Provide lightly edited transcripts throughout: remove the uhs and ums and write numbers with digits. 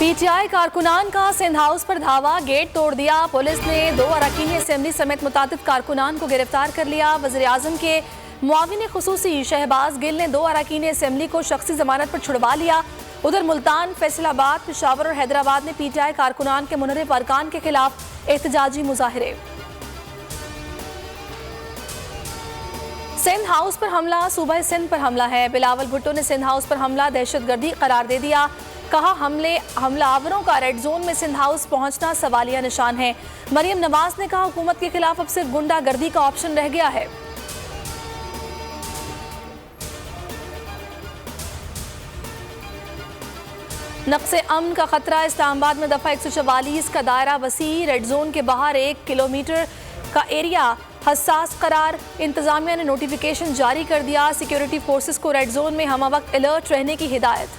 PTI कारकुनान का Sindh house पर धावा, गेट तोड़ दिया। पुलिस ने 2 अरकान असेंबली समेत मुतादिद कारकुनान को गिरफ्तार कर लिया। वज़ीर-ए-आज़म के मुआविन खुसूसी शहबाज गिल ने 2 अरकान असेंबली को शख्सी जमानत पर छुड़वा लिया। उधर मुल्तान, फैसलाबाद, पेशावर और हैदराबाद में पीटीआई कारकुनान के मुनहरिफ अरकान के खिलाफ एहतजाजी मुजाहिरे। सिंध हाउस पर हमला, सूबा सिंध पर हमला है। बिलावल भुट्टो ने सिंध हाउस पर हमला दहशतगर्दी करार दे दिया। कहा हमलावरों का रेड जोन में सिंध हाउस पहुंचना सवालिया निशान है। मरियम नवाज ने कहा हुकूमत के खिलाफ अब सिर्फ गुंडागर्दी का ऑप्शन रह गया है। नक्से अमन का खतरा, इस्लामाबाद में दफा 144 का दायरा वसी। रेड जोन के बाहर 1 किलोमीटर का एरिया हसास करार। इंतजामिया ने नोटिफिकेशन जारी कर दिया। सिक्योरिटी फोर्सेस को रेड जोन में हमा वक्त अलर्ट रहने की हिदायत।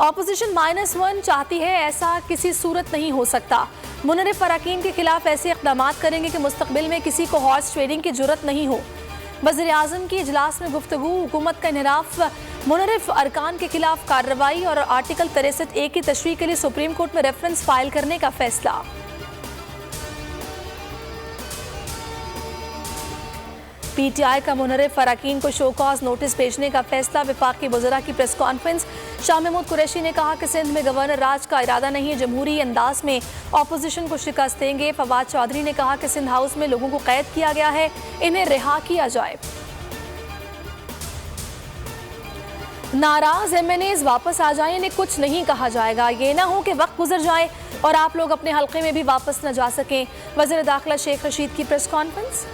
ऑपोजिशन -1 चाहती है, ऐसा किसी सूरत नहीं हो सकता। मुनहरिफ अरकान के खिलाफ ऐसे इक़दाम करेंगे कि मुस्तक़बिल में किसी को हॉर्स ट्रेडिंग की जुर्रत नहीं हो। वज़ीर-ए-आज़म की इजलास में गुफ्तगू, हुकूमत का इनहराफ, मुनहरिफ अरकान के खिलाफ कार्रवाई और आर्टिकल 63A की तशरीह के लिए सुप्रीम कोर्ट में रेफरेंस फाइल करने का फैसला। पीटीआई का मुनहरिफ अरकान को शोकॉज नोटिस भेजने का फैसला। वफाकी वज़रा की प्रेस कॉन्फ्रेंस। शाह महमूद कुरैशी ने कहा कि सिंध में गवर्नर राज का इरादा नहीं है, जमहूरी अंदाज में अपोजिशन को शिकस्त देंगे। फवाद चौधरी ने कहा कि सिंध हाउस में लोगों को कैद किया गया है, इन्हें रिहा किया जाए। नाराज MNAs वापस आ जाएं, इन्हें कुछ नहीं कहा जाएगा। ये ना हो कि वक्त गुजर जाए और आप लोग अपने हल्के में भी वापस न जा सकें। वज़ीर दाखिला शेख रशीद की प्रेस कॉन्फ्रेंस।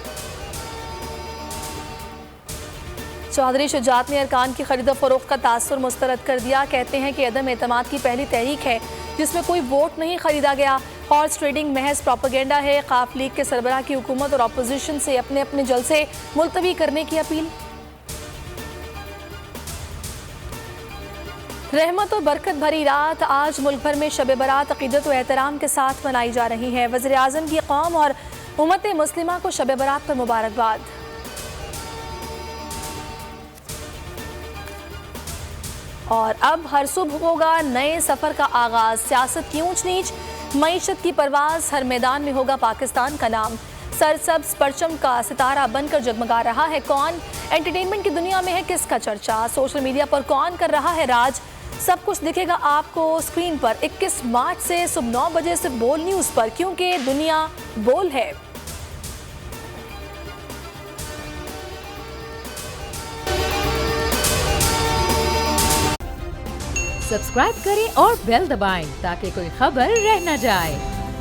चौधरी शुजात ने अरकान की खरीद फरोख्त का तासुर मुस्तरद कर दिया। कहते हैं कि अदम एतमाद की पहली तहरीक है जिसमें कोई वोट नहीं खरीदा गया। हॉर्स ट्रेडिंग महज प्रोपेगेंडा है। खाफ लीग के सरबराह की हुकूमत और अपोजिशन से अपने अपने जलसे मुलतवी करने की अपील। रहमत और बरकत भरी रात आज मुल्क भर में शब बरात अकीदत व एहतराम के साथ मनाई जा रही है। वज़ीर-ए-आज़म की कौम और उम्मत मुस्लिमा को शब बरात पर मुबारकबाद। और अब हर सुबह होगा नए सफ़र का आगाज़। सियासत की ऊंच नीच, मईशत की परवाज़, हर मैदान में होगा पाकिस्तान का नाम। सरसब्ज़ परचम का सितारा बनकर जगमगा रहा है कौन? एंटरटेनमेंट की दुनिया में है किसका चर्चा? सोशल मीडिया पर कौन कर रहा है राज? सब कुछ दिखेगा आपको स्क्रीन पर 21 मार्च से सुबह 9 बजे सिर्फ बोल न्यूज़ पर, क्योंकि दुनिया बोल है। सब्सक्राइब करें और बेल दबाएं ताकि कोई खबर रह न जाए।